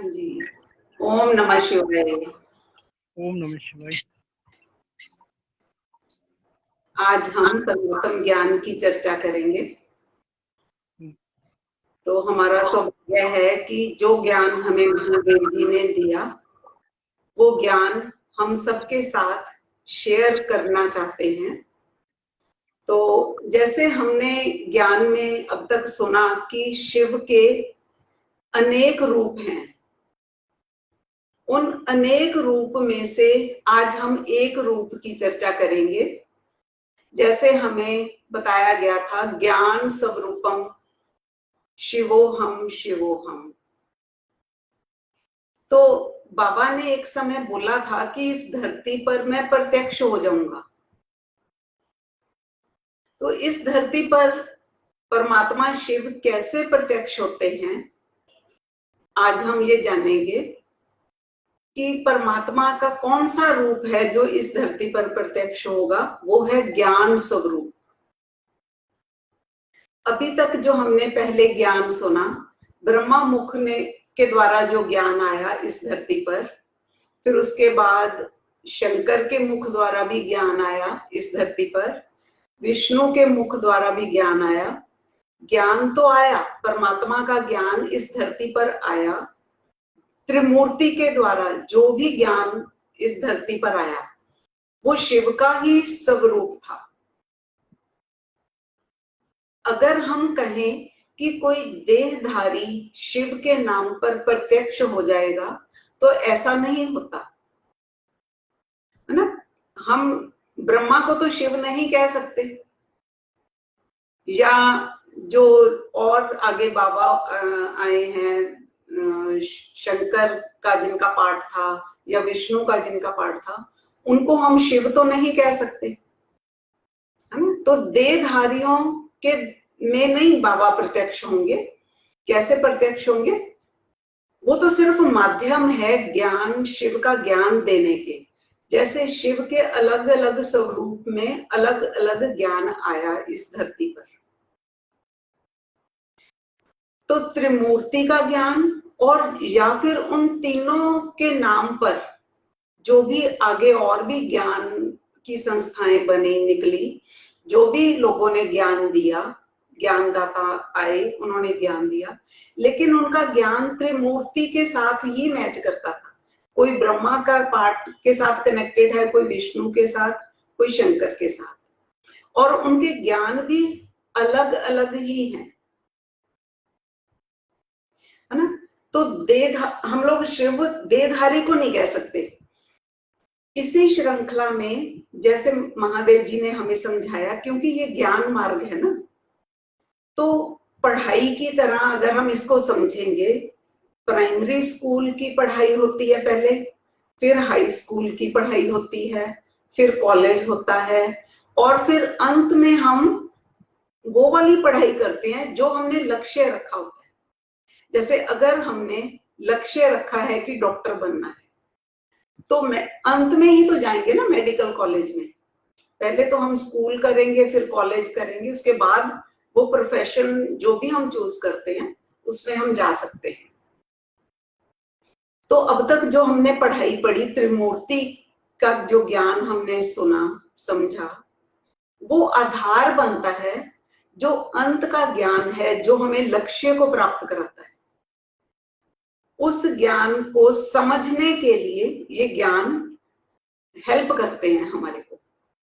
जी। ओम नमः शिवाय। ओम नमः शिवाय। आज हम परमोत्तम ज्ञान की चर्चा करेंगे। तो हमारा सौभाग्य है कि जो ज्ञान हमें महादेव जी ने दिया वो ज्ञान हम सबके साथ शेयर करना चाहते हैं। तो जैसे हमने ज्ञान में अब तक सुना कि शिव के अनेक रूप हैं, उन अनेक रूप में से आज हम एक रूप की चर्चा करेंगे। जैसे हमें बताया गया था, ज्ञान स्वरूपम शिवोहम शिवोहम। तो बाबा ने एक समय बोला था कि इस धरती पर मैं प्रत्यक्ष हो जाऊंगा। तो इस धरती पर परमात्मा शिव कैसे प्रत्यक्ष होते हैं, आज हम ये जानेंगे कि परमात्मा का कौन सा रूप है जो इस धरती पर प्रत्यक्ष होगा। वो है ज्ञान स्वरूप। अभी तक जो हमने पहले ज्ञान सुना, ब्रह्मा मुख ने के द्वारा जो ज्ञान आया इस धरती पर, फिर उसके बाद शंकर के मुख द्वारा भी ज्ञान आया इस धरती पर, विष्णु के मुख द्वारा भी ज्ञान आया। ज्ञान तो आया, परमात्मा का ज्ञान इस धरती पर आया। त्रिमूर्ति के द्वारा जो भी ज्ञान इस धरती पर आया वो शिव का ही स्वरूप था। अगर हम कहें कि कोई देहधारी शिव के नाम पर प्रत्यक्ष हो जाएगा तो ऐसा नहीं होता है ना। हम ब्रह्मा को तो शिव नहीं कह सकते, या जो और आगे बाबा आए हैं, शंकर का जिनका पाठ था या विष्णु का जिनका पाठ था, उनको हम शिव तो नहीं कह सकते, है ना। तो देहधारियों के में नहीं बाबा प्रत्यक्ष होंगे। कैसे प्रत्यक्ष होंगे? वो तो सिर्फ माध्यम है ज्ञान, शिव का ज्ञान देने के। जैसे शिव के अलग अलग स्वरूप में अलग अलग ज्ञान आया इस धरती पर, तो त्रिमूर्ति का ज्ञान और या फिर उन तीनों के नाम पर जो भी आगे और भी ज्ञान की संस्थाएं बनी निकली, जो भी लोगों ने ज्ञान दिया, ज्ञानदाता आए, उन्होंने ज्ञान दिया, लेकिन उनका ज्ञान त्रिमूर्ति के साथ ही मैच करता था। कोई ब्रह्मा का पाठ के साथ कनेक्टेड है, कोई विष्णु के साथ, कोई शंकर के साथ, और उनके ज्ञान भी अलग अलग ही हैं, है ना। तो हम लोग शिव देहधारी को नहीं कह सकते। इसी श्रृंखला में जैसे महादेव जी ने हमें समझाया, क्योंकि ये ज्ञान मार्ग है ना, तो पढ़ाई की तरह अगर हम इसको समझेंगे, प्राइमरी स्कूल की पढ़ाई होती है पहले, फिर हाई स्कूल की पढ़ाई होती है, फिर कॉलेज होता है, और फिर अंत में हम वो वाली पढ़ाई करते हैं जो हमने लक्ष्य रखा होता है। जैसे अगर हमने लक्ष्य रखा है कि डॉक्टर बनना है, तो अंत में ही तो जाएंगे ना मेडिकल कॉलेज में। पहले तो हम स्कूल करेंगे, फिर कॉलेज करेंगे, उसके बाद वो प्रोफेशन जो भी हम चूज करते हैं उसमें हम जा सकते हैं। तो अब तक जो हमने पढ़ाई पढ़ी, त्रिमूर्ति का जो ज्ञान हमने सुना समझा, वो आधार बनता है जो अंत का ज्ञान है, जो हमें लक्ष्य को प्राप्त कराता है। उस ज्ञान को समझने के लिए ये ज्ञान हेल्प करते हैं हमारे को,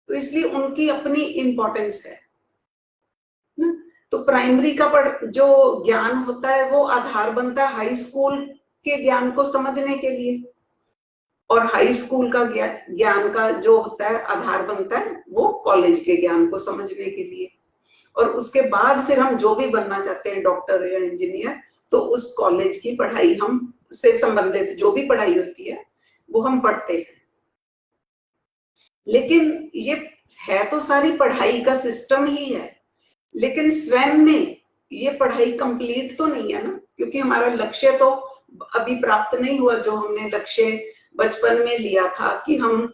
तो इसलिए उनकी अपनी इंपॉर्टेंस है ना। तो प्राइमरी का जो ज्ञान होता है वो आधार बनता है हाई स्कूल के ज्ञान को समझने के लिए, और हाई स्कूल का ज्ञान का जो होता है आधार बनता है वो कॉलेज के ज्ञान को समझने के लिए। और उसके बाद फिर हम जो भी बनना चाहते हैं, डॉक्टर या इंजीनियर, तो उस कॉलेज की पढ़ाई हम से संबंधित जो भी पढ़ाई होती है वो हम पढ़ते हैं। लेकिन ये है तो सारी पढ़ाई का सिस्टम ही है, लेकिन स्वयं में ये पढ़ाई कंप्लीट तो नहीं है ना, क्योंकि हमारा लक्ष्य तो अभी प्राप्त नहीं हुआ। जो हमने लक्ष्य बचपन में लिया था कि हम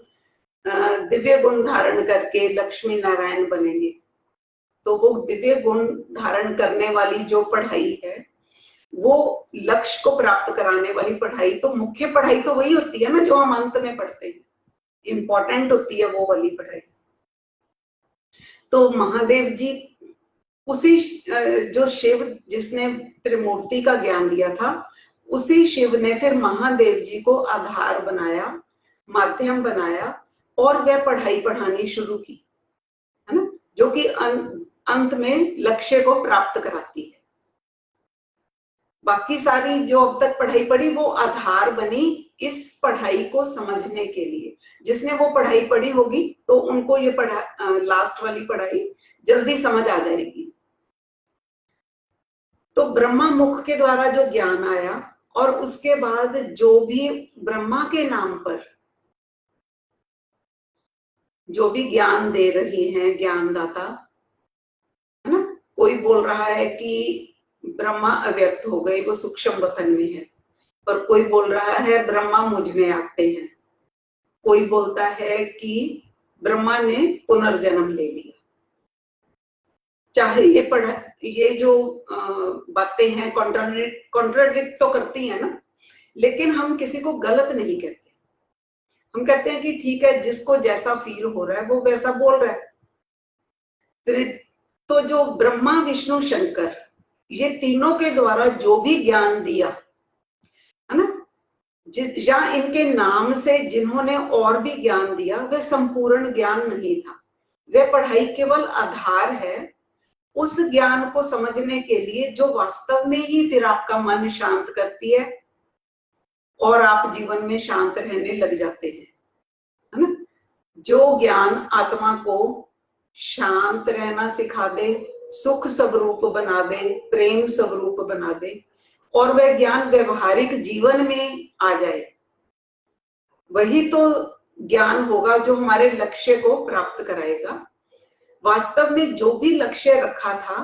दिव्य गुण धारण करके लक्ष्मी नारायण बनेंगे, तो वो दिव्य गुण धारण करने वाली जो पढ़ाई है वो लक्ष्य को प्राप्त कराने वाली पढ़ाई, तो मुख्य पढ़ाई तो वही होती है ना जो हम अंत में पढ़ते हैं, इंपॉर्टेंट होती है वो वाली पढ़ाई। तो महादेव जी उसी जो शिव जिसने त्रिमूर्ति का ज्ञान दिया था, उसी शिव ने फिर महादेव जी को आधार बनाया, माध्यम बनाया और वह पढ़ाई पढ़ानी शुरू की, है ना, जो कि अंत में लक्ष्य को प्राप्त कराती है। बाकी सारी जो अब तक पढ़ाई पढ़ी वो आधार बनी इस पढ़ाई को समझने के लिए। जिसने वो पढ़ाई पढ़ी होगी तो उनको ये लास्ट वाली पढ़ाई जल्दी समझ आ जाएगी। तो ब्रह्मा मुख के द्वारा जो ज्ञान आया और उसके बाद जो भी ब्रह्मा के नाम पर जो भी ज्ञान दे रही हैं ज्ञानदाता, है ना, कोई बोल रहा है कि ब्रह्मा अव्यक्त हो गए, वो सूक्ष्म वतन में है, पर कोई बोल रहा है ब्रह्मा मुझ में आते हैं, कोई बोलता है कि ब्रह्मा ने पुनर्जन्म ले लिया। चाहे ये जो बातें हैं कॉन्ट्राडिक्ट तो करती हैं ना, लेकिन हम किसी को गलत नहीं कहते। हम कहते हैं कि ठीक है, जिसको जैसा फील हो रहा है वो वैसा बोल रहा है। तो जो ब्रह्मा विष्णु शंकर ये तीनों के द्वारा जो भी ज्ञान दिया, है ना, या इनके नाम से जिन्होंने और भी ज्ञान दिया, वह संपूर्ण ज्ञान नहीं था। वह पढ़ाई केवल आधार है उस ज्ञान को समझने के लिए जो वास्तव में ही फिर आपका मन शांत करती है और आप जीवन में शांत रहने लग जाते हैं, है ना। जो ज्ञान आत्मा को शांत रहना सिखा दे, सुख स्वरूप बना दे, प्रेम स्वरूप बना दे और वह ज्ञान व्यवहारिक जीवन में आ जाए, वही तो ज्ञान होगा जो हमारे लक्ष्य को प्राप्त कराएगा। वास्तव में जो भी लक्ष्य रखा था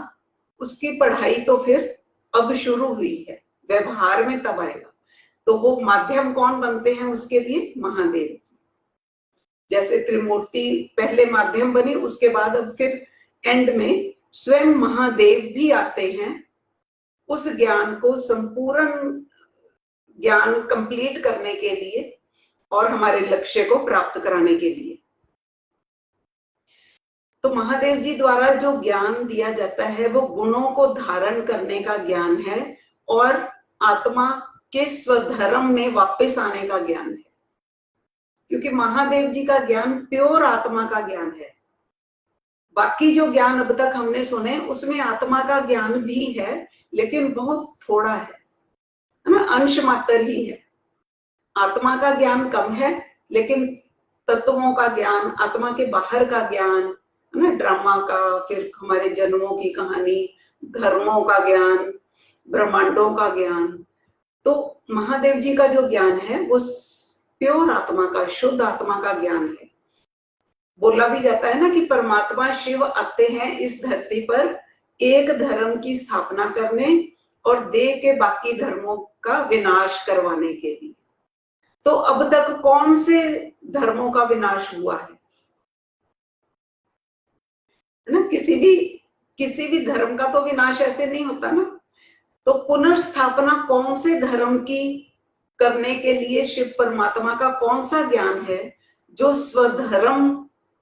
उसकी पढ़ाई तो फिर अब शुरू हुई है, व्यवहार में तब आएगा। तो वो माध्यम कौन बनते हैं उसके लिए? महादेव जी। जैसे त्रिमूर्ति पहले माध्यम बनी, उसके बाद अब फिर एंड में स्वयं महादेव भी आते हैं उस ज्ञान को संपूर्ण ज्ञान कंप्लीट करने के लिए और हमारे लक्ष्य को प्राप्त कराने के लिए। तो महादेव जी द्वारा जो ज्ञान दिया जाता है वो गुणों को धारण करने का ज्ञान है और आत्मा के स्वधर्म में वापस आने का ज्ञान है, क्योंकि महादेव जी का ज्ञान प्योर आत्मा का ज्ञान है। बाकी जो ज्ञान अब तक हमने सुने उसमें आत्मा का ज्ञान भी है, लेकिन बहुत थोड़ा है ना, अंश मात्र ही है। आत्मा का ज्ञान कम है, लेकिन तत्वों का ज्ञान, आत्मा के बाहर का ज्ञान, है ना, ड्रामा का, फिर हमारे जन्मों की कहानी, धर्मों का ज्ञान, ब्रह्मांडों का ज्ञान, तो महादेव जी का जो ज्ञान है वो प्योर आत्मा का, शुद्ध आत्मा का ज्ञान है। बोला भी जाता है ना कि परमात्मा शिव आते हैं इस धरती पर एक धर्म की स्थापना करने और देह के बाकी धर्मों का विनाश करवाने के लिए। तो अब तक कौन से धर्मों का विनाश हुआ है ना? किसी भी धर्म का तो विनाश ऐसे नहीं होता ना। तो पुनर्स्थापना कौन से धर्म की करने के लिए शिव परमात्मा का कौन सा ज्ञान है जो स्वधर्म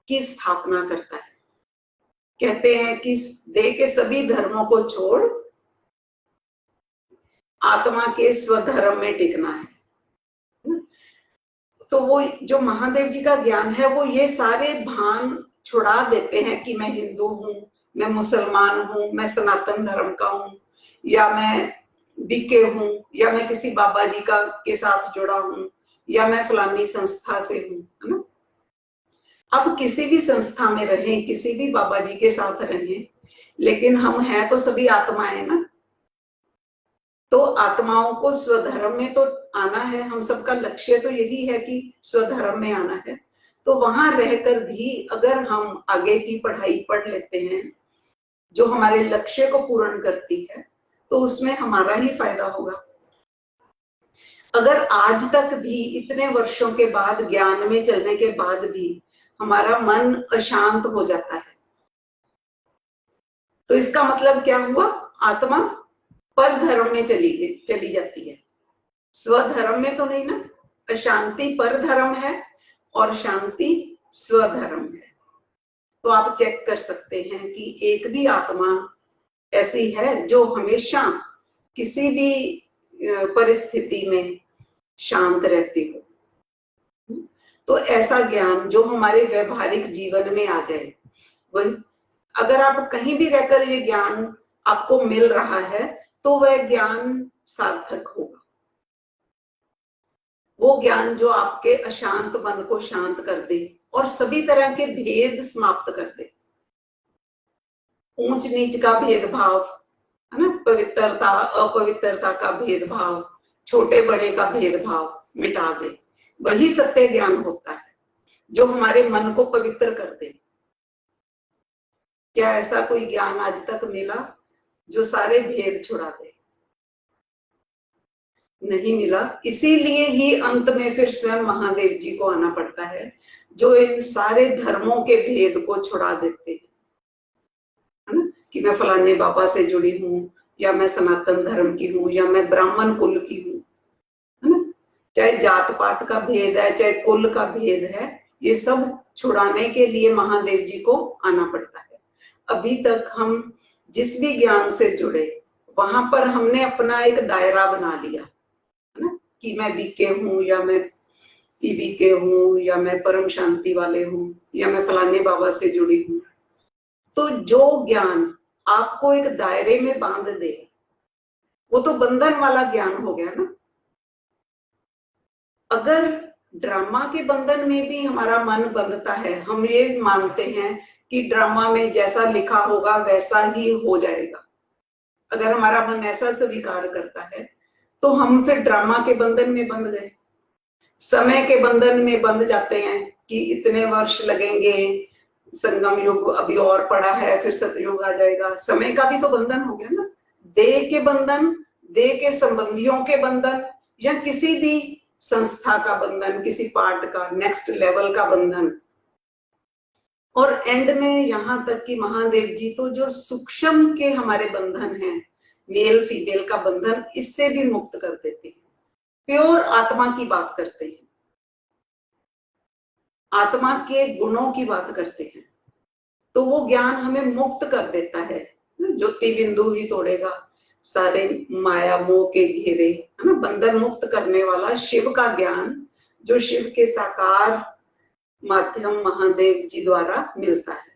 की स्थापना करता है? कहते हैं कि देह के सभी धर्मों को छोड़ आत्मा के स्वधर्म में टिकना है। तो वो जो महादेव जी का ज्ञान है वो ये सारे भान छुड़ा देते हैं कि मैं हिंदू हूं, मैं मुसलमान हूं, मैं सनातन धर्म का हूं, या मैं बीके हूं, या मैं किसी बाबा जी का के साथ जुड़ा हूं, या मैं फलानी संस्था से हूं, है ना। अब किसी भी संस्था में रहें, किसी भी बाबा जी के साथ रहें, लेकिन हम हैं तो सभी आत्माएं ना। तो आत्माओं को स्वधर्म में तो आना है, हम सबका लक्ष्य तो यही है कि स्वधर्म में आना है। तो वहां रहकर भी अगर हम आगे की पढ़ाई पढ़ लेते हैं जो हमारे लक्ष्य को पूर्ण करती है, तो उसमें हमारा ही फायदा होगा। अगर आज तक भी इतने वर्षों के बाद, ज्ञान में चलने के बाद भी हमारा मन अशांत हो जाता है, तो इसका मतलब क्या हुआ? आत्मा पर धर्म में चली जाती है, स्वधर्म में तो नहीं ना। अशांति पर धर्म है और शांति स्वधर्म है। तो आप चेक कर सकते हैं कि एक भी आत्मा ऐसी है जो हमेशा किसी भी परिस्थिति में शांत रहती हो। तो ऐसा ज्ञान जो हमारे व्यवहारिक जीवन में आ जाए, वही अगर आप कहीं भी रहकर ये ज्ञान आपको मिल रहा है तो वह ज्ञान सार्थक होगा। वो ज्ञान जो आपके अशांत मन को शांत कर दे और सभी तरह के भेद समाप्त कर दे, ऊंच नीच का भेदभाव, है ना, पवित्रता अपवित्रता का भेदभाव, छोटे बड़े का भेदभाव मिटा दे, वही सत्य ज्ञान होता है जो हमारे मन को पवित्र कर दे। क्या ऐसा कोई ज्ञान आज तक मिला जो सारे भेद छुड़ा दे? नहीं मिला। इसीलिए ही अंत में फिर स्वयं महादेव जी को आना पड़ता है, जो इन सारे धर्मों के भेद को छुड़ा देते हैं, है ना, कि मैं फलाने बाबा से जुड़ी हूँ, या मैं सनातन धर्म की हूँ, या मैं ब्राह्मण कुल की हूँ, है ना। चाहे जात पात का भेद है, चाहे कुल का भेद है, ये सब छुड़ाने के लिए महादेव जी को आना पड़ता है। अभी तक हम जिस भी ज्ञान से जुड़े वहां पर हमने अपना एक दायरा बना लिया, है ना, कि मैं बीके हूँ, या मैं पीबी के हूँ, या मैं परम शांति वाले हूँ, या मैं फलाने बाबा से जुड़ी हूँ। तो जो ज्ञान आपको एक दायरे में बांध दे वो तो बंधन वाला ज्ञान हो गया ना। अगर ड्रामा के बंधन में भी हमारा मन बंधता है, हम ये मानते हैं कि ड्रामा में जैसा लिखा होगा वैसा ही हो जाएगा, अगर हमारा मन ऐसा स्वीकार करता है तो हम फिर ड्रामा के बंधन में बंध गए, समय के बंधन में बंध जाते हैं कि इतने वर्ष लगेंगे, संगम युग अभी और पड़ा है, फिर सतयुग आ जाएगा। समय का भी तो बंधन हो गया ना, देह के बंधन, देह के संबंधियों के बंधन, या किसी भी संस्था का बंधन, किसी पार्ट का, नेक्स्ट लेवल का बंधन। और एंड में यहां तक कि महादेव जी तो जो सूक्ष्म के हमारे बंधन हैं, मेल फीमेल का बंधन, इससे भी मुक्त कर देते हैं। प्योर आत्मा की बात करते हैं, आत्मा के गुणों की बात करते हैं, तो वो ज्ञान हमें मुक्त कर देता है। ज्योति बिंदु ही तोड़ेगा सारे माया मोह के घेरे, है ना, बंधन मुक्त करने वाला शिव का ज्ञान जो शिव के साकार माध्यम महादेव जी द्वारा मिलता है।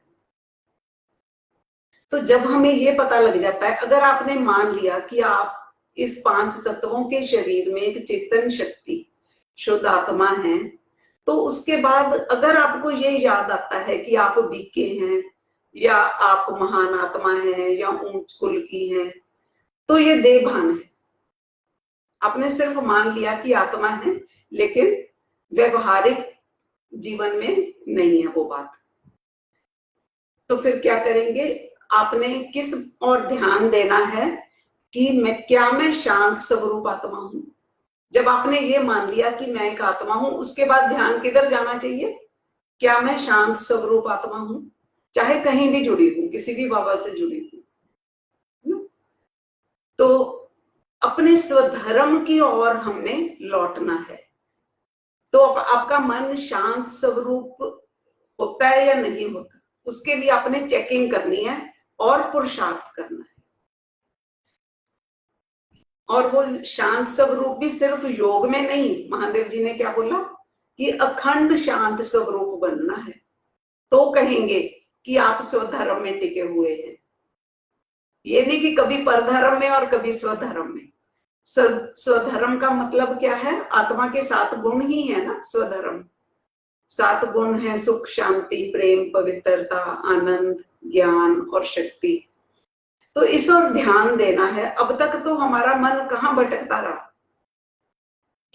तो जब हमें ये पता लग जाता है, अगर आपने मान लिया कि आप इस 5 तत्वों के शरीर में एक चेतन शक्ति शुद्ध आत्मा है, तो उसके बाद अगर आपको ये याद आता है कि आप बीके हैं, या आप महान आत्मा हैं, या ऊंच कुल की हैं, तो ये देह भान है। आपने सिर्फ मान लिया कि आत्मा है, लेकिन व्यवहारिक जीवन में नहीं है वो बात। तो फिर क्या करेंगे? आपने किस और ध्यान देना है कि मैं शांत स्वरूप आत्मा हूं। जब आपने ये मान लिया कि मैं एक आत्मा हूं, उसके बाद ध्यान किधर जाना चाहिए? क्या मैं शांत स्वरूप आत्मा हूं, चाहे कहीं भी जुड़ी हूं, किसी भी बाबा से जुड़ी हूं। तो अपने स्वधर्म की ओर हमने लौटना है। तो आपका मन शांत स्वरूप होता है या नहीं होता, उसके लिए आपने चेकिंग करनी है और पुरुषार्थ करना है। और वो शांत स्वरूप भी सिर्फ योग में नहीं, महादेव जी ने क्या बोला कि अखंड शांत स्वरूप बनना है, तो कहेंगे कि आप स्वधर्म में टिके हुए हैं। ये नहीं कि कभी परधर्म में और कभी स्वधर्म में। स्वधर्म का मतलब क्या है? आत्मा के 7 गुण ही है ना स्वधर्म। 7 गुण है: सुख, शांति, प्रेम, पवित्रता, आनंद, ज्ञान और शक्ति। तो इस ओर ध्यान देना है। अब तक तो हमारा मन कहाँ भटकता रहा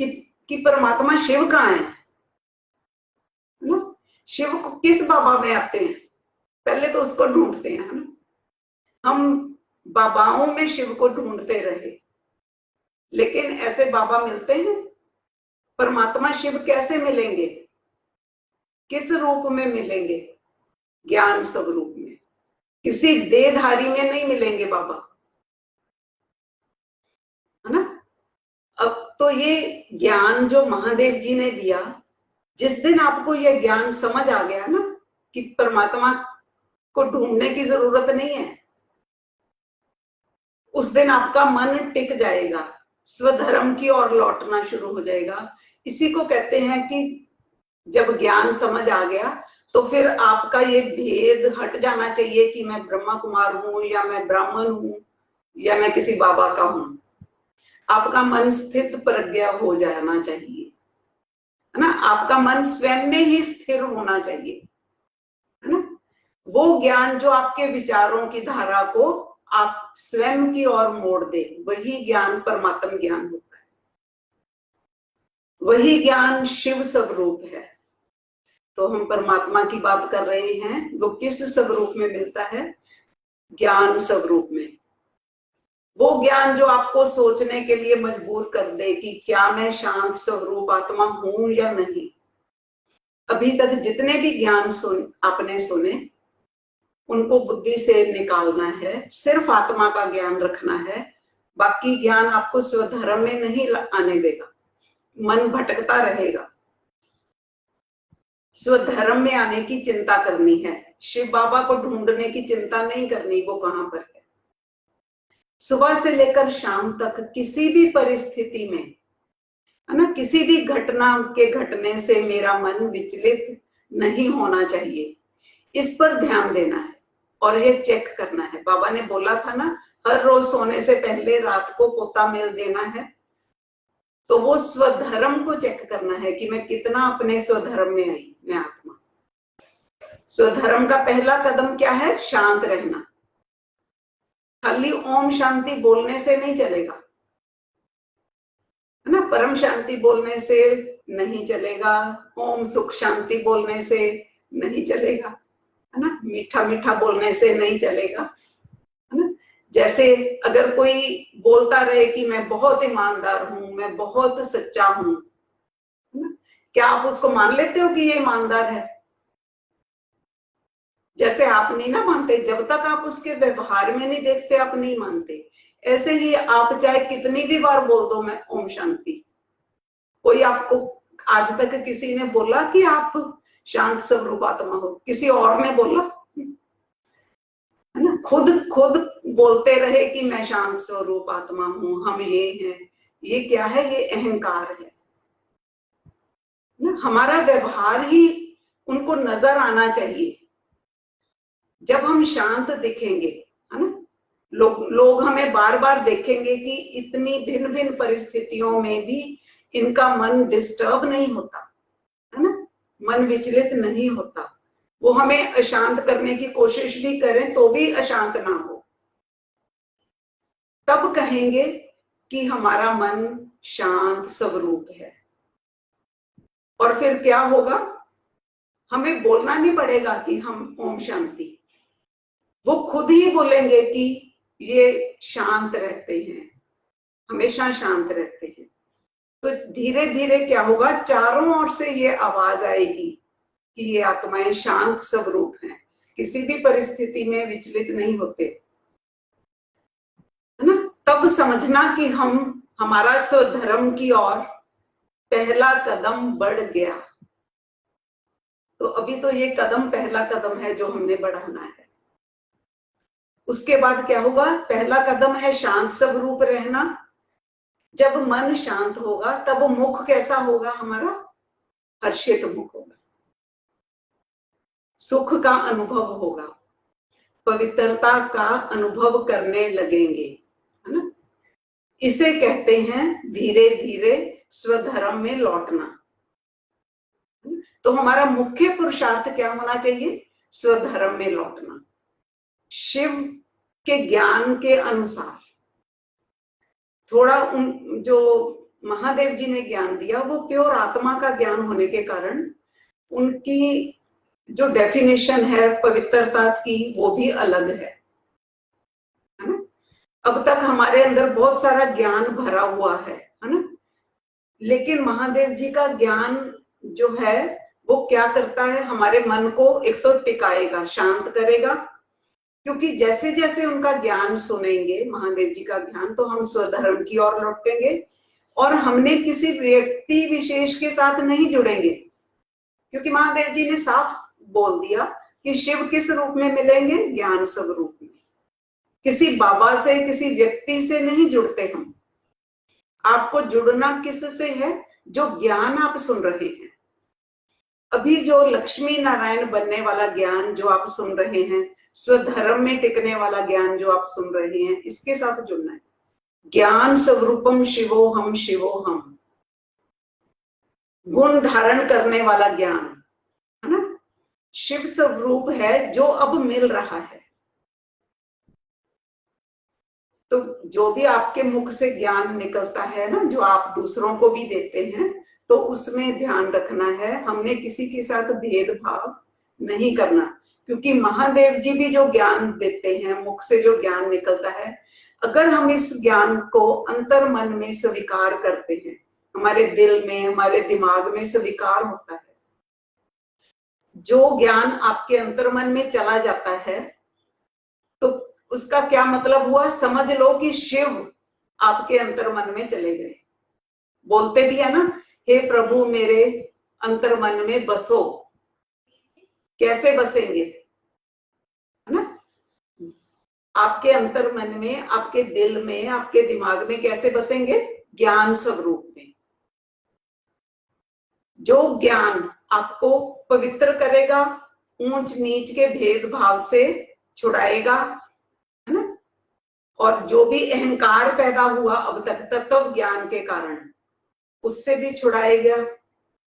कि परमात्मा शिव कहाँ है ना? शिव को किस बाबा में आते हैं, पहले तो उसको ढूंढते हैं, है ना। हम बाबाओं में शिव को ढूंढते रहे, लेकिन ऐसे बाबा मिलते हैं? परमात्मा शिव कैसे मिलेंगे, किस रूप में मिलेंगे? ज्ञान स्वरूप में, किसी देहधारी में नहीं मिलेंगे बाबा। तो ये ज्ञान जो महादेव जी ने दिया, जिस दिन आपको यह ज्ञान समझ आ गया ना कि परमात्मा को ढूंढने की जरूरत नहीं है, उस दिन आपका मन टिक जाएगा, स्वधर्म की ओर लौटना शुरू हो जाएगा। इसी को कहते हैं कि जब ज्ञान समझ आ गया तो फिर आपका ये भेद हट जाना चाहिए कि मैं ब्रह्मा कुमार हूं या मैं ब्राह्मण हूं या मैं किसी बाबा का हूं। आपका मन स्थित प्रज्ञा हो जाना चाहिए, है ना। आपका मन स्वयं में ही स्थिर होना चाहिए, है ना। वो ज्ञान जो आपके विचारों की धारा को आप स्वयं की ओर मोड़ दे, वही ज्ञान परमात्म ज्ञान होता है। वही ज्ञान शिव स्वरूप है। तो हम परमात्मा की बात कर रहे हैं, वो किस स्वरूप में मिलता है? ज्ञान स्वरूप में। वो ज्ञान जो आपको सोचने के लिए मजबूर कर दे कि क्या मैं शांत स्वरूप आत्मा हूं या नहीं। अभी तक जितने भी ज्ञान आपने सुने, उनको बुद्धि से निकालना है, सिर्फ आत्मा का ज्ञान रखना है। बाकी ज्ञान आपको स्वधर्म में नहीं आने देगा, मन भटकता रहेगा। स्वधर्म में आने की चिंता करनी है, शिव बाबा को ढूंढने की चिंता नहीं करनी, वो कहां पर है। सुबह से लेकर शाम तक किसी भी परिस्थिति में, है ना, किसी भी घटना के घटने से मेरा मन विचलित नहीं होना चाहिए। इस पर ध्यान देना है और ये चेक करना है। बाबा ने बोला था ना, हर रोज सोने से पहले रात को पोता मेल देना है। तो वो स्वधर्म को चेक करना है कि मैं कितना अपने स्वधर्म में आई, मैं आत्मा। स्वधर्म का पहला कदम क्या है? शांत रहना। खाली ओम शांति बोलने से नहीं चलेगा, है ना। परम शांति बोलने से नहीं चलेगा, ओम सुख शांति बोलने से नहीं चलेगा, है ना। मीठा मीठा बोलने से नहीं चलेगा, है ना। जैसे अगर कोई बोलता रहे कि मैं बहुत ईमानदार हूं, मैं बहुत सच्चा हूं, है ना, क्या आप उसको मान लेते हो कि ये ईमानदार है? जैसे आप नहीं ना मानते, जब तक आप उसके व्यवहार में नहीं देखते आप नहीं मानते। ऐसे ही आप चाहे कितनी भी बार बोल दो मैं ओम शांति, कोई आपको आज तक किसी ने बोला कि आप शांत स्वरूप आत्मा हो? किसी और ने बोला? है ना। खुद खुद बोलते रहे कि मैं शांत स्वरूप आत्मा हूं, हम ये हैं। ये क्या है? ये अहंकार है ना। हमारा व्यवहार ही उनको नजर आना चाहिए। जब हम शांत दिखेंगे, है ना, लोग हमें बार बार देखेंगे कि इतनी भिन्न भिन्न परिस्थितियों में भी इनका मन डिस्टर्ब नहीं होता, है ना, मन विचलित नहीं होता। वो हमें अशांत करने की कोशिश भी करें तो भी अशांत ना हो, तब कहेंगे कि हमारा मन शांत स्वरूप है। और फिर क्या होगा? हमें बोलना नहीं पड़ेगा कि हम ओम शांति, वो खुद ही बोलेंगे कि ये शांत रहते हैं, हमेशा शांत रहते हैं। तो धीरे धीरे क्या होगा? चारों ओर से ये आवाज आएगी कि ये आत्माएं शांत स्वरूप हैं, किसी भी परिस्थिति में विचलित नहीं होते, है ना। तब समझना कि हमारा स्वधर्म की ओर पहला कदम बढ़ गया। तो अभी तो ये कदम पहला कदम है जो हमने बढ़ाना है। उसके बाद क्या होगा? पहला कदम है शांत स्वरूप रहना। जब मन शांत होगा तब मुख कैसा होगा? हमारा हर्षित मुख होगा, सुख का अनुभव होगा, पवित्रता का अनुभव करने लगेंगे, है ना। इसे कहते हैं धीरे धीरे स्वधर्म में लौटना। तो हमारा मुख्य पुरुषार्थ क्या होना चाहिए? स्वधर्म में लौटना, शिव के ज्ञान के अनुसार। थोड़ा जो महादेव जी ने ज्ञान दिया वो प्योर आत्मा का ज्ञान होने के कारण उनकी जो डेफिनेशन है पवित्रता की वो भी अलग है ना। अब तक हमारे अंदर बहुत सारा ज्ञान भरा हुआ है ना। लेकिन महादेव जी का ज्ञान जो है वो क्या करता है? हमारे मन को एक तो टिकाएगा, शांत करेगा। क्योंकि जैसे जैसे उनका ज्ञान सुनेंगे, महादेव जी का ज्ञान, तो हम स्वधर्म की ओर लौटेंगे और हमने किसी व्यक्ति विशेष के साथ नहीं जुड़ेंगे, क्योंकि महादेव जी ने साफ बोल दिया कि शिव किस रूप में मिलेंगे, ज्ञान स्वरूप में। किसी बाबा से, किसी व्यक्ति से नहीं जुड़ते हम। आपको जुड़ना किससे है? जो ज्ञान आप सुन रहे हैं अभी, जो लक्ष्मी नारायण बनने वाला ज्ञान जो आप सुन रहे हैं, स्वधर्म में टिकने वाला ज्ञान जो आप सुन रहे हैं, इसके साथ जुड़ना है। ज्ञान स्वरूपम शिवोहम शिवोहम, गुण धारण करने वाला ज्ञान है ना, शिव स्वरूप है जो अब मिल रहा है। तो जो भी आपके मुख से ज्ञान निकलता है ना, जो आप दूसरों को भी देते हैं, तो उसमें ध्यान रखना है, हमने किसी के साथ भेदभाव नहीं करना। क्योंकि महादेव जी भी जो ज्ञान देते हैं, मुख से जो ज्ञान निकलता है, अगर हम इस ज्ञान को अंतर मन में स्वीकार करते हैं, हमारे दिल में, हमारे दिमाग में स्वीकार होता है, जो ज्ञान आपके अंतर मन में चला जाता है, तो उसका क्या मतलब हुआ? समझ लो कि शिव आपके अंतर मन में चले गए। बोलते भी है ना, हे प्रभु मेरे अंतर मन में बसो। कैसे बसेंगे, है ना? आपके अंतर मन में, आपके दिल में, आपके दिमाग में कैसे बसेंगे? ज्ञान स्वरूप में। जो ज्ञान आपको पवित्र करेगा, ऊंच नीच के भेदभाव से छुड़ाएगा, है ना? और जो भी अहंकार पैदा हुआ अब तक तत्व ज्ञान के कारण, उससे भी छुड़ाएगा।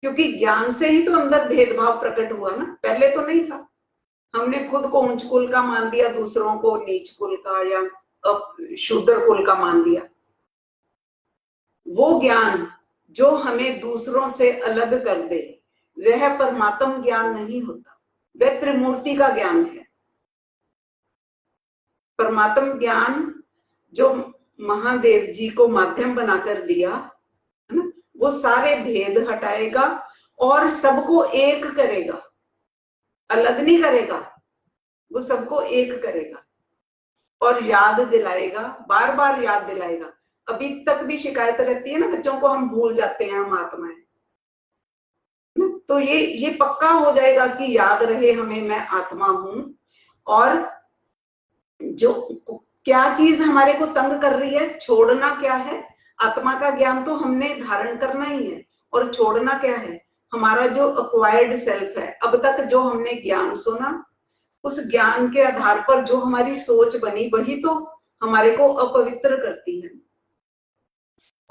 क्योंकि ज्ञान से ही तो अंदर भेदभाव प्रकट हुआ ना, पहले तो नहीं था। हमने खुद को ऊंच कुल का मान दिया, दूसरों को नीच कुल का या शूद्र कुल का मान दिया। वो ज्ञान जो हमें दूसरों से अलग कर दे, वह परमात्म ज्ञान नहीं होता, वह त्रिमूर्ति का ज्ञान है। परमात्म ज्ञान जो महादेव जी को माध्यम बनाकर दिया, है ना, वो सारे भेद हटाएगा और सबको एक करेगा, अलग नहीं करेगा, वो सबको एक करेगा और याद दिलाएगा, बार बार याद दिलाएगा। अभी तक भी शिकायत रहती है ना बच्चों को, हम भूल जाते हैं हम आत्मा है। तो ये पक्का हो जाएगा कि याद रहे हमें, मैं आत्मा हूं। और जो क्या चीज हमारे को तंग कर रही है, छोड़ना क्या है? आत्मा का ज्ञान तो हमने धारण करना ही है, और छोड़ना क्या है? हमारा जो अक्वायर्ड सेल्फ है, अब तक जो हमने ज्ञान सुना, उस ज्ञान के आधार पर जो हमारी सोच बनी, वही तो हमारे को अपवित्र करती है,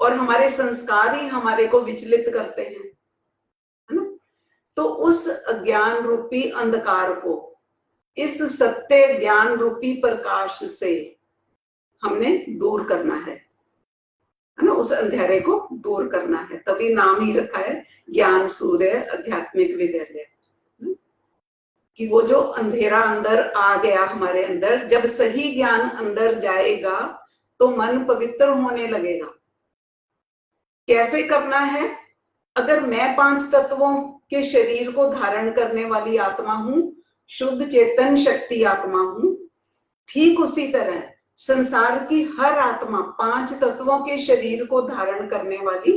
और हमारे संस्कार ही हमारे को विचलित करते हैं, है ना? तो उस अज्ञान रूपी अंधकार को इस सत्य ज्ञान रूपी प्रकाश से हमने दूर करना है ना? उस अंधेरे को दूर करना है। तभी नाम ही रखा है ज्ञान सूर्य आध्यात्मिक विद्यालय, कि वो जो अंधेरा अंदर आ गया हमारे अंदर, जब सही ज्ञान अंदर जाएगा तो मन पवित्र होने लगेगा। कैसे करना है? अगर मैं 5 तत्वों के शरीर को धारण करने वाली आत्मा हूं, शुद्ध चेतन शक्ति आत्मा हूं, ठीक उसी तरह संसार की हर आत्मा 5 तत्वों के शरीर को धारण करने वाली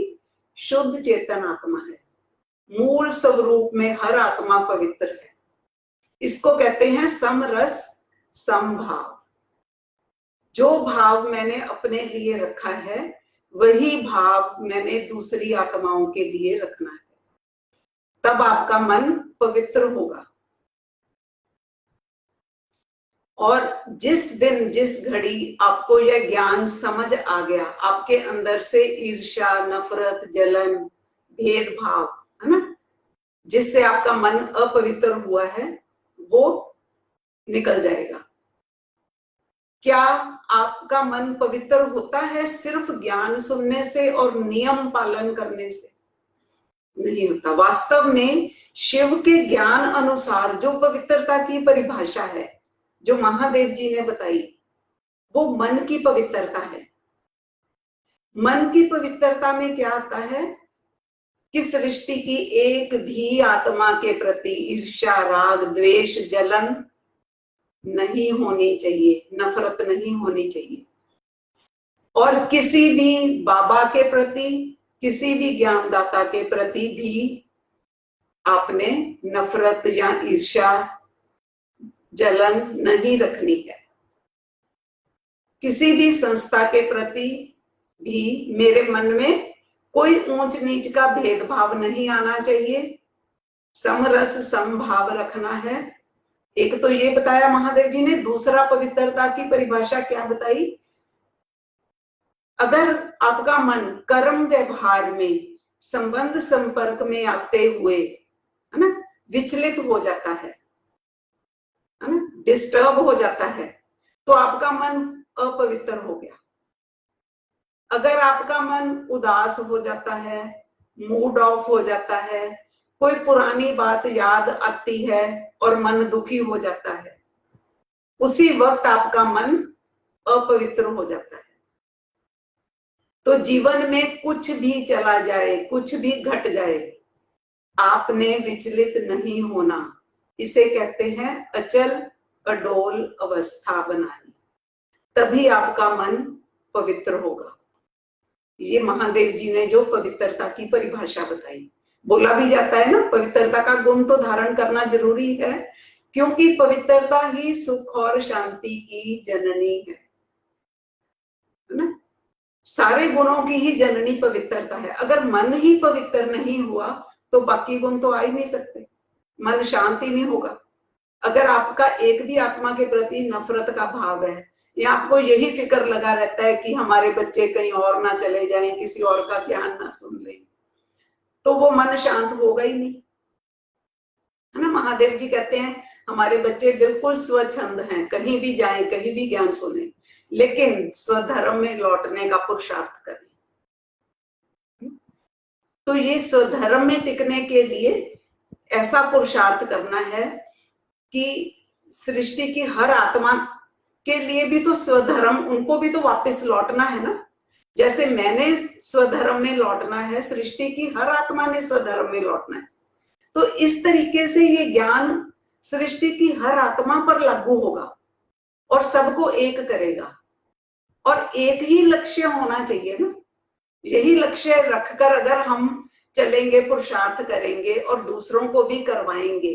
शुद्ध चेतन आत्मा है। मूल स्वरूप में हर आत्मा पवित्र है। इसको कहते हैं समरस समभाव। जो भाव मैंने अपने लिए रखा है, वही भाव मैंने दूसरी आत्माओं के लिए रखना है, तब आपका मन पवित्र होगा। और जिस दिन, जिस घड़ी आपको यह ज्ञान समझ आ गया, आपके अंदर से ईर्ष्या, नफरत, जलन, भेदभाव, है ना, जिससे आपका मन अपवित्र हुआ है, वो निकल जाएगा। क्या आपका मन पवित्र होता है सिर्फ ज्ञान सुनने से और नियम पालन करने से? नहीं होता। वास्तव में शिव के ज्ञान अनुसार जो पवित्रता की परिभाषा है, जो महादेव जी ने बताई, वो मन की पवित्रता है। मन की पवित्रता में क्या आता है कि सृष्टि की एक भी आत्मा के प्रति ईर्ष्या, राग, द्वेष, जलन नहीं होनी चाहिए, नफरत नहीं होनी चाहिए। और किसी भी बाबा के प्रति, किसी भी ज्ञानदाता के प्रति भी आपने नफरत या ईर्ष्या, जलन नहीं रखनी है। किसी भी संस्था के प्रति भी मेरे मन में कोई ऊंच नीच का भेदभाव नहीं आना चाहिए, समरस समभाव रखना है। एक तो ये बताया महादेव जी ने। दूसरा, पवित्रता की परिभाषा क्या बताई? अगर आपका मन कर्म व्यवहार में, संबंध संपर्क में आते हुए, है ना, विचलित हो जाता है ना, डिस्टर्ब हो जाता है, तो आपका मन अपवित्र हो गया। अगर आपका मन उदास हो जाता है, मूड ऑफ हो जाता है, कोई पुरानी बात याद आती है और मन दुखी हो जाता है, उसी वक्त आपका मन अपवित्र हो जाता है। तो जीवन में कुछ भी चला जाए, कुछ भी घट जाए, आपने विचलित नहीं होना। इसे कहते हैं अचल अडोल अवस्था बनानी, तभी आपका मन पवित्र होगा। ये महादेव जी ने जो पवित्रता की परिभाषा बताई। बोला भी जाता है ना, पवित्रता का गुण तो धारण करना जरूरी है, क्योंकि पवित्रता ही सुख और शांति की जननी है ना। सारे गुणों की ही जननी पवित्रता है। अगर मन ही पवित्र नहीं हुआ तो बाकी गुण तो आ ही नहीं सकते, मन शांत ही नहीं होगा। अगर आपका एक भी आत्मा के प्रति नफरत का भाव है, या आपको यही फिक्र लगा रहता है कि हमारे बच्चे कहीं और ना चले जाएं, किसी और का ज्ञान ना सुन लें, तो वो मन शांत होगा ही नहीं, है ना। महादेव जी कहते हैं हमारे बच्चे बिल्कुल स्वच्छंद हैं, कहीं भी जाएं, कहीं भी ज्ञान सुने, लेकिन स्वधर्म में लौटने का पुरुषार्थ करें। तो ये स्वधर्म में टिकने के लिए ऐसा पुरुषार्थ करना है कि सृष्टि की हर आत्मा के लिए भी तो स्वधर्म, उनको भी तो वापस लौटना है ना। जैसे मैंने स्वधर्म में लौटना है, सृष्टि की हर आत्मा ने स्वधर्म में लौटना है। तो इस तरीके से ये ज्ञान सृष्टि की हर आत्मा पर लागू होगा और सबको एक करेगा। और एक ही लक्ष्य होना चाहिए ना। यही लक्ष्य रखकर अगर हम चलेंगे, पुरुषार्थ करेंगे और दूसरों को भी करवाएंगे,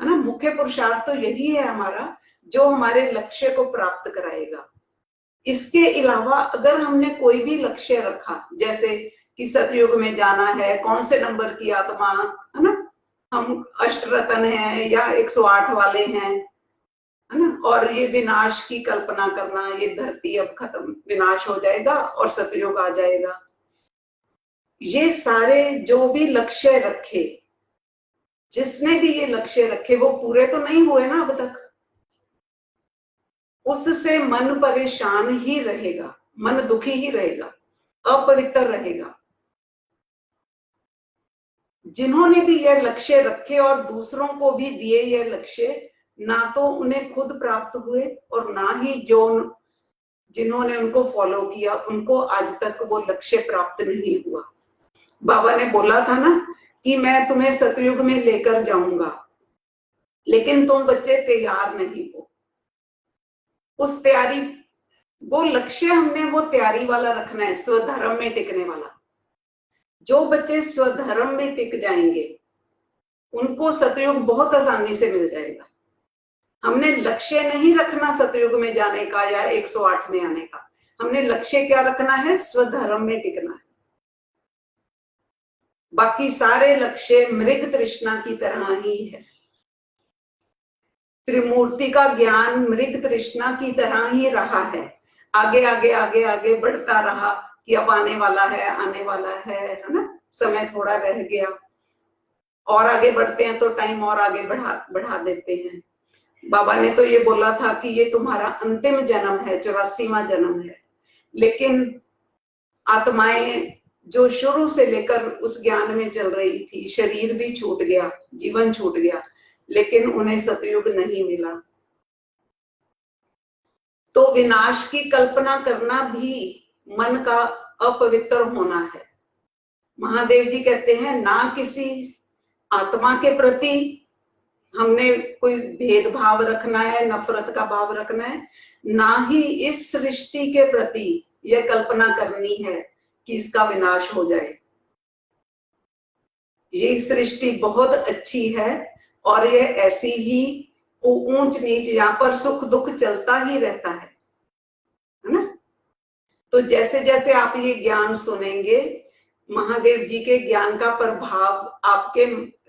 है ना। मुख्य पुरुषार्थ तो यही है हमारा, जो हमारे लक्ष्य को प्राप्त कराएगा। इसके अलावा अगर हमने कोई भी लक्ष्य रखा, जैसे कि सतयुग में जाना है, कौन से नंबर की आत्मा, है ना, हम अष्टरत्न हैं या 108 वाले हैं, है ना, और ये विनाश की कल्पना करना, ये धरती अब खत्म, विनाश हो जाएगा और सतयुग आ जाएगा। ये सारे जो भी लक्ष्य रखे, जिसने भी ये लक्ष्य रखे, वो पूरे तो नहीं हुए ना अब तक। उससे मन परेशान ही रहेगा, मन दुखी ही रहेगा, अपवित्र रहेगा। जिन्होंने भी यह लक्ष्य रखे और दूसरों को भी दिए यह लक्ष्य, ना तो उन्हें खुद प्राप्त हुए और ना ही जो जिन्होंने उनको फॉलो किया उनको आज तक वो लक्ष्य प्राप्त नहीं हुआ। बाबा ने बोला था ना कि मैं तुम्हें सतयुग में लेकर जाऊंगा, लेकिन तुम बच्चे तैयार नहीं हो। उस तैयारी, वो लक्ष्य हमने वो तैयारी वाला रखना है, स्वधर्म में टिकने वाला। जो बच्चे स्वधर्म में टिक जाएंगे उनको सतयुग बहुत आसानी से मिल जाएगा। हमने लक्ष्य नहीं रखना सतयुग में जाने का या 108 में आने का। हमने लक्ष्य क्या रखना है? स्वधर्म में टिकना है। बाकी सारे लक्ष्य मृग तृष्णा की तरह ही है। त्रिमूर्ति का ज्ञान मृग तृष्णा की तरह ही रहा है। आगे आगे आगे आगे बढ़ता रहा कि अब आने वाला है, आने वाला है ना, समय थोड़ा रह गया, और आगे बढ़ते हैं तो टाइम और आगे बढ़ा देते हैं। बाबा ने तो ये बोला था कि ये तुम्हारा अंतिम जन्म है, 84वां जन्म है। लेकिन आत्माएं जो शुरू से लेकर उस ज्ञान में चल रही थी, शरीर भी छूट गया, जीवन छूट गया, लेकिन उन्हें सतयुग नहीं मिला। तो विनाश की कल्पना करना भी मन का अपवित्र होना है। महादेव जी कहते हैं ना किसी आत्मा के प्रति हमने कोई भेदभाव रखना है, नफरत का भाव रखना है, ना ही इस सृष्टि के प्रति यह कल्पना करनी है कि इसका विनाश हो जाए। ये सृष्टि बहुत अच्छी है और यह ऐसी ही ऊंच नीच, यहाँ पर सुख दुख चलता ही रहता है ना। तो जैसे जैसे आप ये ज्ञान सुनेंगे, महादेव जी के ज्ञान का प्रभाव आपके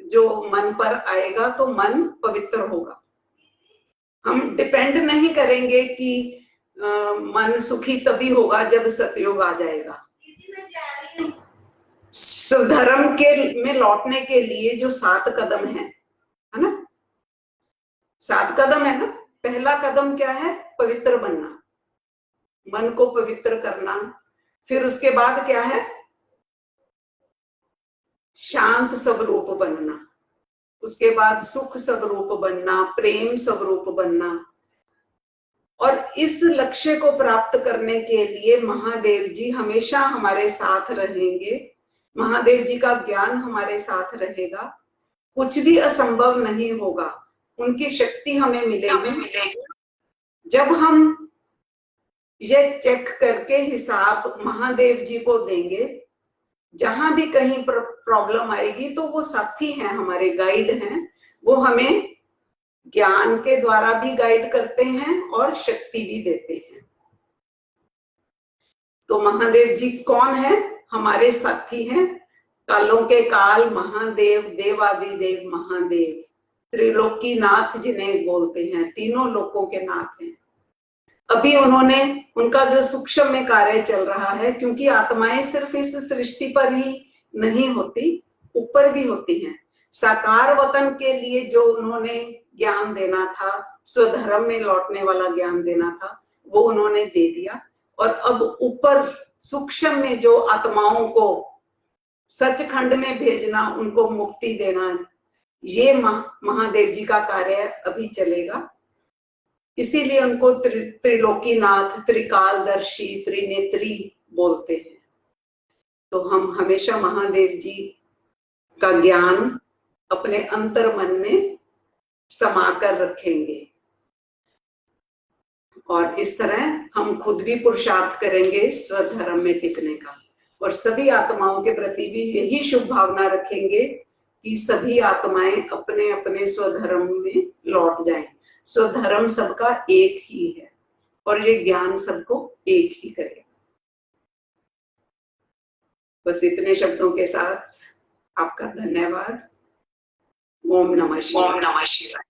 जो मन पर आएगा तो मन पवित्र होगा। हम डिपेंड नहीं करेंगे कि मन सुखी तभी होगा जब सतयुग आ जाएगा। धर्म के में लौटने के लिए जो 7 कदम है ना, 7 कदम है ना। पहला कदम क्या है? पवित्र बनना, मन को पवित्र करना। फिर उसके बाद क्या है? शांत स्वरूप बनना। उसके बाद सुख स्वरूप बनना, प्रेम स्वरूप बनना। और इस लक्ष्य को प्राप्त करने के लिए महादेव जी हमेशा हमारे साथ रहेंगे। महादेव जी का ज्ञान हमारे साथ रहेगा। कुछ भी असंभव नहीं होगा, उनकी शक्ति हमें मिलेगी। जब हम ये चेक करके हिसाब महादेव जी को देंगे, जहां भी कहीं प्रॉब्लम आएगी तो वो साथी हैं, हमारे गाइड हैं। वो हमें ज्ञान के द्वारा भी गाइड करते हैं और शक्ति भी देते हैं। तो महादेव जी कौन है? हमारे साथी हैं। कालों के काल महादेव, देवादिदेव महादेव, त्रिलोकी नाथ जिन्हें बोलते हैं, तीनों लोकों के नाथ हैं। अभी उन्होंने, उनका जो सूक्ष्म में कार्य चल रहा है, क्योंकि आत्माएं सिर्फ इस सृष्टि पर ही नहीं होती, ऊपर भी होती हैं। साकार वतन के लिए जो उन्होंने ज्ञान देना था, स्वधर्म में लौटने वाला ज्ञान देना था, वो उन्होंने दे दिया। और अब ऊपर सूक्ष्म में जो आत्माओं को सचखंड में भेजना, उनको मुक्ति देना, ये महादेव जी का कार्य अभी चलेगा। इसीलिए उनको त्रिलोकीनाथ, त्रिकालदर्शी, त्रिनेत्री बोलते हैं। तो हम हमेशा महादेव जी का ज्ञान अपने अंतर मन में समाकर रखेंगे और इस तरह हम खुद भी पुरुषार्थ करेंगे स्वधर्म में टिकने का। और सभी आत्माओं के प्रति भी यही शुभ भावना रखेंगे कि सभी आत्माएं अपने अपने स्वधर्म में लौट जाएं। स्वधर्म सबका एक ही है और ये ज्ञान सबको एक ही करेगा। बस इतने शब्दों के साथ आपका धन्यवाद। ओम नमः शिवाय।